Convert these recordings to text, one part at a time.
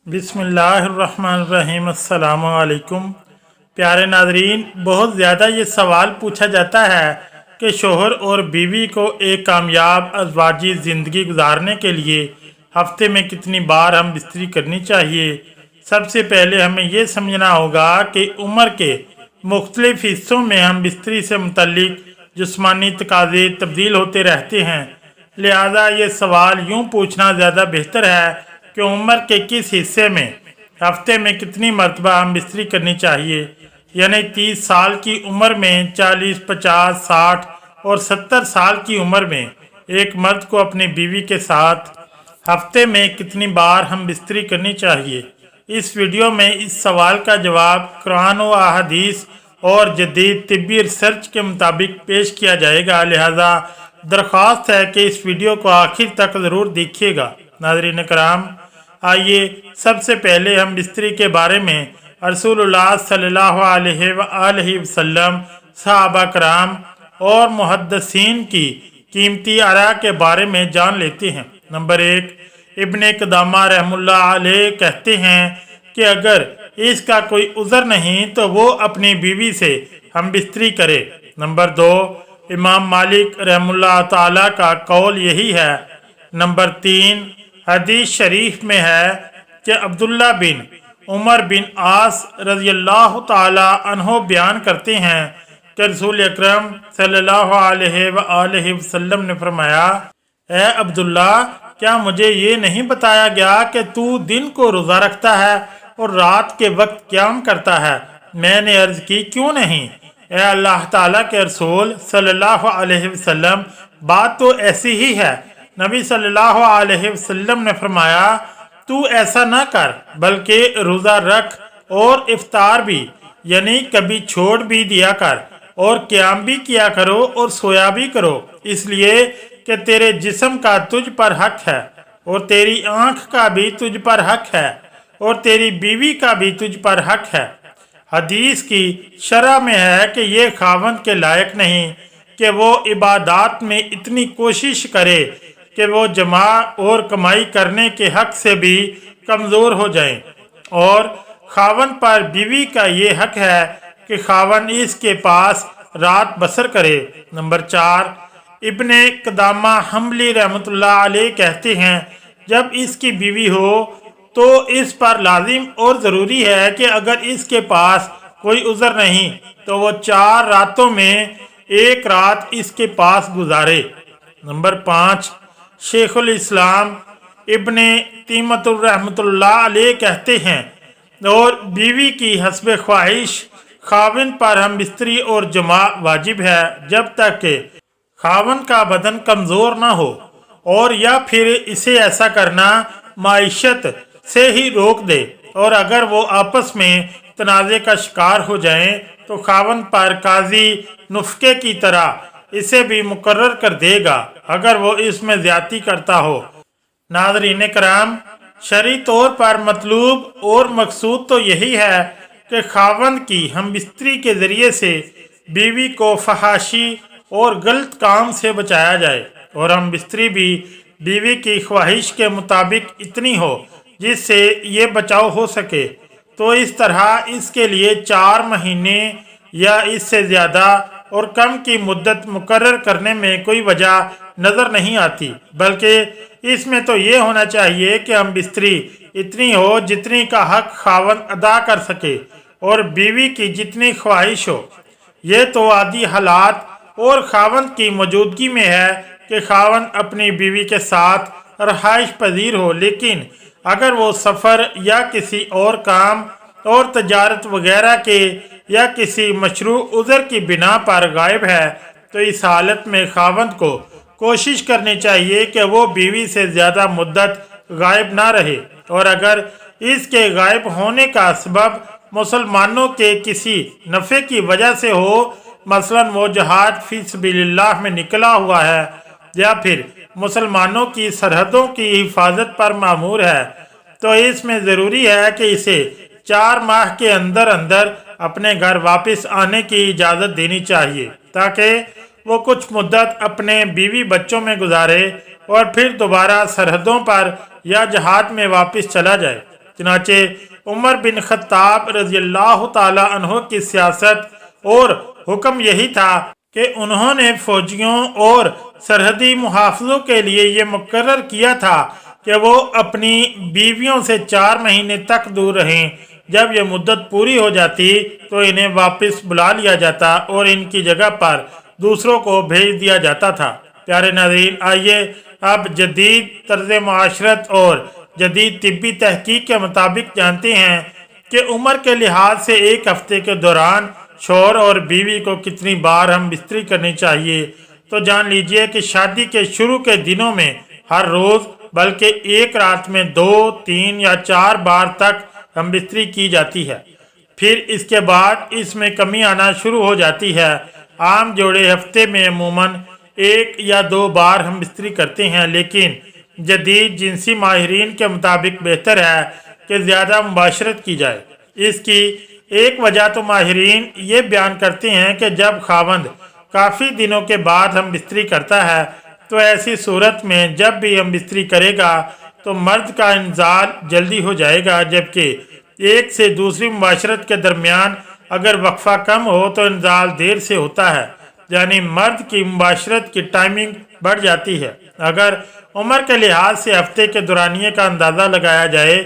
बिस्मिल्लाहिर्रहमानिर्रहीम। अस्सलाम वालेकुम। प्यारे नाजरीन, बहुत ज़्यादा ये सवाल पूछा जाता है कि शोहर और बीवी को एक कामयाब अज़वाजी ज़िंदगी गुजारने के लिए हफ्ते में कितनी बार हम बिस्तरी करनी चाहिए। सबसे पहले हमें ये समझना होगा कि उम्र के मुख्तलिफ हिस्सों में हम बिस्तरी से मुतल्लिक जिस्मानी तकाज़े तब्दील होते रहते हैं। लिहाजा ये सवाल यूँ पूछना ज़्यादा बेहतर है कि उम्र के किस हिस्से में हफ्ते में कितनी मरतबा हम बिस्तरी करनी चाहिए। यानी 30 साल की उम्र में, 40, 50, 60 और 70 साल की उम्र में एक मर्द को अपनी बीवी के साथ हफ्ते में कितनी बार हम बिस्तरी करनी चाहिए। इस वीडियो में इस सवाल का जवाब कुरान व अहादीस और जदीद तिब्बी रिसर्च के मुताबिक पेश किया जाएगा। लिहाजा दरख्वास्त है कि इस वीडियो को आखिर तक ज़रूर देखिएगा। नाज़रीन कराम, आइए सबसे पहले हम बिस्तरी के बारे में रसूलुल्लाह सल्लल्लाहु अलैहि वसल्लम, सहाबा कराम और मुहद्दिसीन की कीमती आरा के बारे में जान लेते हैं। नंबर 1, इब्ने क़दामा रहमुल्लाह अलैह कहते हैं कि अगर इसका कोई उज़र नहीं तो वो अपनी बीवी से हम बिस्तरी करे। नंबर 2, इमाम मालिक रहमुल्लाह ताला का कौल यही है। नंबर 3, हदीस शरीफ में है कि अब्दुल्ला बिन उमर बिन आस रज़ियल्लाहु ताला अन्हो बयान करते हैं कि रसूल अकरम सल्लल्लाहु अलैहि वसल्लम ने फरमाया, ए अब्दुल्ला, क्या मुझे ये नहीं बताया गया कि तू दिन को रोज़ा रखता है और रात के वक्त क़याम करता है। मैंने अर्ज़ की, क्यों नहीं ए अल्लाह ताला के रसूल सल्लल्लाहु अलैहि वसल्लम, बात तो ऐसी ही है। नबी सल्लल्लाहु अलैहि वसल्लम ने फरमाया, तू ऐसा ना कर बल्कि रोज़ा रख और इफ्तार भी, यानी कभी छोड़ भी दिया कर और क़याम भी किया करो और सोया भी करो, इसलिए कि तेरे जिस्म का तुझ पर हक है और तेरी आँख का भी तुझ पर हक है और तेरी बीवी का भी तुझ पर हक है। हदीस की शरह में है कि ये खावंद के लायक नहीं कि वो इबादात में इतनी कोशिश करे कि वो जमा और कमाई करने के हक से भी कमज़ोर हो जाए, और खावन पर बीवी का ये हक है कि खावन इसके पास रात बसर करे। नंबर 4, इब्ने क़दामा हम्बली रहमतुल्लाह अलैह कहते हैं, जब इसकी बीवी हो तो इस पर लाजिम और ज़रूरी है कि अगर इसके पास कोई उज़र नहीं तो वो 4 रातों में एक रात इसके पास गुजारे। नंबर 5, शेखुल इस्लाम इब्ने तैमिय्यह रहमतुल्लाह अलैह कहते हैं, और बीवी की हस्ब ख्वाहिश खाविन पर हम बिस्तरी और जमा वाजिब है जब तक कि खावन का बदन कमज़ोर ना हो, और या फिर इसे ऐसा करना माइशत से ही रोक दे, और अगर वो आपस में तनाज़े का शिकार हो जाएं तो खावन पर काजी नुफ़के की तरह इसे भी मुकर्रर कर देगा अगर वो इसमें ज़्यादती करता हो। नाज़रीन कराम, शरई तौर पर मतलूब और मकसूद तो यही है कि खावंद की हम बिस्तरी के ज़रिए से बीवी को फहाशी और गलत काम से बचाया जाए, और हम बिस्तरी भी बीवी की ख्वाहिश के मुताबिक इतनी हो जिससे ये बचाव हो सके। तो इस तरह इसके लिए 4 महीने या इससे ज़्यादा और कम की मुद्दत मुकर्रर करने में कोई वजह नज़र नहीं आती, बल्कि इसमें तो ये होना चाहिए कि हम बिस्तरी इतनी हो जितनी का हक खावंद अदा कर सके और बीवी की जितनी ख्वाहिश हो। ये तो आदि हालात और खावंद की मौजूदगी में है कि खावंद अपनी बीवी के साथ रहाइश पजीर हो, लेकिन अगर वो सफ़र या किसी और काम और तजारत वगैरह के या किसी मशरू उज़र की बिना पर गायब है तो इस हालत में खावंद को कोशिश करनी चाहिए कि वो बीवी से ज़्यादा मुद्दत गायब ना रहे, और अगर इसके गायब होने का सबब मुसलमानों के किसी नफ़े की वजह से हो, मसलन वो जहाद फी सबिलिल्लाह में निकला हुआ है या फिर मुसलमानों की सरहदों की हिफाजत पर मामूर है, तो इसमें ज़रूरी है कि इसे 4 माह के अंदर अंदर अपने घर वापस आने की इजाज़त देनी चाहिए, ताकि वो कुछ मुद्दत अपने बीवी बच्चों में गुजारे और फिर दोबारा सरहदों पर या जहाद में वापस चला जाए। चनाचे उमर बिन खत्ताब रजी अल्लाह ताला अन्हो की सियासत और हुक्म यही था कि उन्होंने फौजियों और सरहदी मुहाफ़िज़ों के लिए ये मुकर्रर किया था कि वो अपनी बीवियों से 4 महीने तक दूर रहें। जब यह मुद्दत पूरी हो जाती तो इन्हें वापस बुला लिया जाता और इनकी जगह पर दूसरों को भेज दिया जाता था। प्यारे नाज़रीन, आइए अब जदीद तर्ज मुआशरत और जदीद तिब्बी तहकीक के मुताबिक जानते हैं कि उम्र के लिहाज से एक हफ्ते के दौरान शौहर और बीवी को कितनी बार हम बिस्तरी करनी चाहिए। तो जान लीजिए कि शादी के शुरू के दिनों में हर रोज़ बल्कि एक रात में 2, 3 या 4 बार तक हम बिस्तरी की जाती है। फिर इसके बाद इसमें कमी आना शुरू हो जाती है। आम जोड़े हफ्ते में अमूमन 1 या 2 बार हम बिस्तरी करते हैं, लेकिन जदीद जिनसी माहिरीन के मुताबिक बेहतर है कि ज़्यादा मुबाशरत की जाए। इसकी एक वजह तो माहिरीन ये बयान करते हैं कि जब खावंद काफ़ी दिनों के बाद हम बिस्तरी करता है तो ऐसी सूरत में जब भी हम बिस्तरी करेगा तो मर्द का इंजाल जल्दी हो जाएगा, जबकि एक से दूसरी मुबाशरत के दरमियान अगर वक्फा कम हो तो इंजाल देर से होता है, यानी मर्द की मुबाशरत की टाइमिंग बढ़ जाती है। अगर उम्र के लिहाज से हफ्ते के दौरानिए का अंदाज़ा लगाया जाए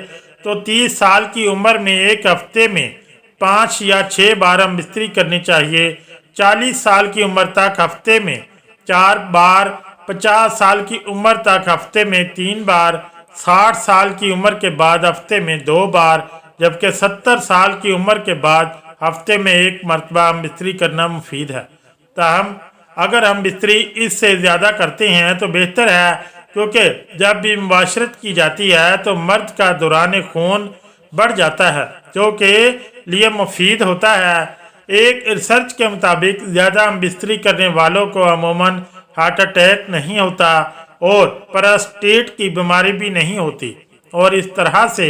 तो 30 साल की उम्र में एक हफ्ते में 5 या 6 बार हम बिस्तरी करनी चाहिए। 40 साल की उम्र तक हफ्ते में 4 बार, 50 साल की उम्र तक हफ्ते में 3 बार, 60 साल की उम्र के बाद हफ्ते में 2 बार, जबकि 70 साल की उम्र के बाद हफ्ते में 1 मरतबा हम बिस्तरी करना मुफीद है। ताहम अगर हम बिस्तरी इससे ज़्यादा करते हैं तो बेहतर है, क्योंकि जब भी मुबाशरत की जाती है तो मर्द का दौरान खून बढ़ जाता है, जो कि लिए मुफीद होता है। एक रिसर्च के मुताबिक ज़्यादा हम बिस्तरी करने वालों को अमूमन हार्ट अटैक नहीं होता और प्रोस्टेट की बीमारी भी नहीं होती, और इस तरह से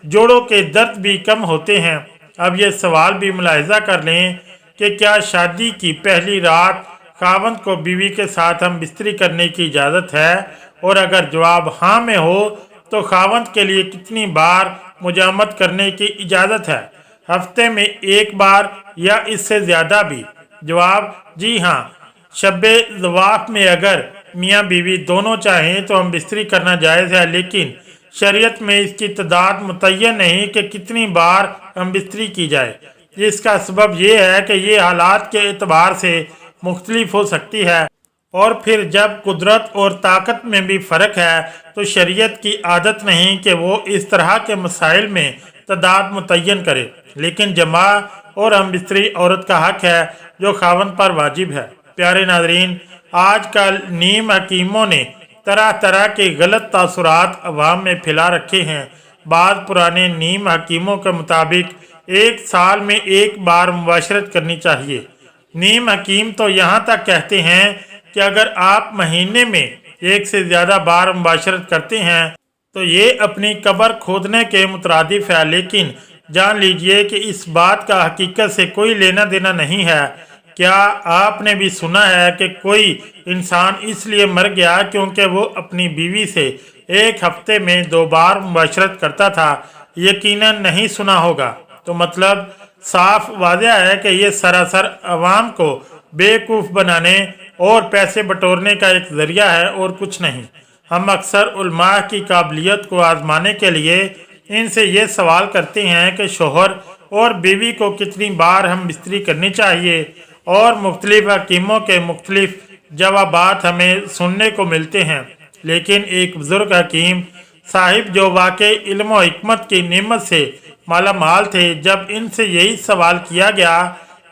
जोड़ों के दर्द भी कम होते हैं। अब ये सवाल भी मुलाहिजा कर लें कि क्या शादी की पहली रात खावंद को बीवी के साथ हम बिस्तरी करने की इजाज़त है, और अगर जवाब हाँ में हो तो खावंद के लिए कितनी बार मुजामत करने की इजाज़त है, हफ्ते में 1 बार या इससे ज़्यादा भी? जवाब जी हाँ। शब्बे ज़वाफ़ में अगर मियाँ बीवी दोनों चाहें तो हम बिस्तरी करना जायज़ है, लेकिन शरीयत में इसकी तादाद मुतय्यन नहीं कि कितनी बार हम बिस्तरी की जाए। इसका सबब यह है कि ये हालात के एतबार से मुख्तलिफ हो सकती है, और फिर जब कुदरत और ताकत में भी फ़र्क है तो शरीयत की आदत नहीं कि वो इस तरह के मसाइल में तादाद मुतय्यन करे, लेकिन जमा और हम बिस्तरी औरत का हक है जो खावंद पर वाजिब है। प्यारे नाजरीन, आजकल नीम हकीमों ने तरह तरह के गलत तासुरात अवाम में फैला रखे हैं। बाद पुराने नीम हकीमों के मुताबिक 1 साल में 1 बार मुबाशरत करनी चाहिए। नीम हकीम तो यहाँ तक कहते हैं कि अगर आप महीने में 1 से ज़्यादा बार मुबाशरत करते हैं तो ये अपनी कब्र खोदने के मुतरादिफ है, लेकिन जान लीजिए कि इस बात का हकीकत से कोई लेना देना नहीं है। क्या आपने भी सुना है कि कोई इंसान इसलिए मर गया क्योंकि वो अपनी बीवी से 1 हफ्ते में 2 बार मुबाशरत करता था? यकीनन नहीं सुना होगा। तो मतलब साफ वाज़ह है कि ये सरासर अवाम को बेवकूफ़ बनाने और पैसे बटोरने का एक ज़रिया है और कुछ नहीं। हम अक्सर उलमा की काबिलियत को आजमाने के लिए इनसे ये सवाल करते हैं कि शोहर और बीवी को कितनी बार हम बिस्तरी करनी चाहिए, और मुख्तलिफ हकीमों के मुख्तलिफ जवाबात हमें सुनने को मिलते हैं। लेकिन एक बुज़ुर्ग हकीम साहिब जो वाकई इल्म व हिकमत की नेमत से माला माल थे, जब इनसे यही सवाल किया गया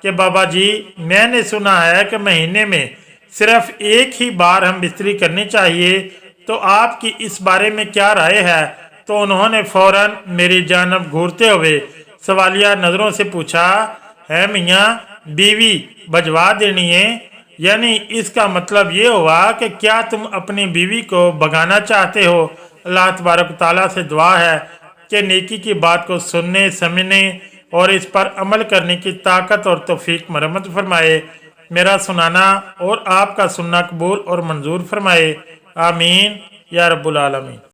कि बाबा जी, मैंने सुना है कि महीने में सिर्फ 1 ही बार हम बिस्तरी करनी चाहिए, तो आपकी इस बारे में क्या राय है? तो उन्होंने फौरन मेरी जानब घूरते हुए सवालिया नज़रों से पूछा, है मियाँ, बीवी भजवा देनी है? यानी इसका मतलब ये हुआ कि क्या तुम अपनी बीवी को भगाना चाहते हो? अल्लाह तबारक व तआला से दुआ है कि नेकी की बात को सुनने, समझने और इस पर अमल करने की ताकत और तौफीक मरहमत फरमाए। मेरा सुनाना और आपका सुनना कबूल और मंजूर फरमाए। आमीन या रब्बुल आलमीन।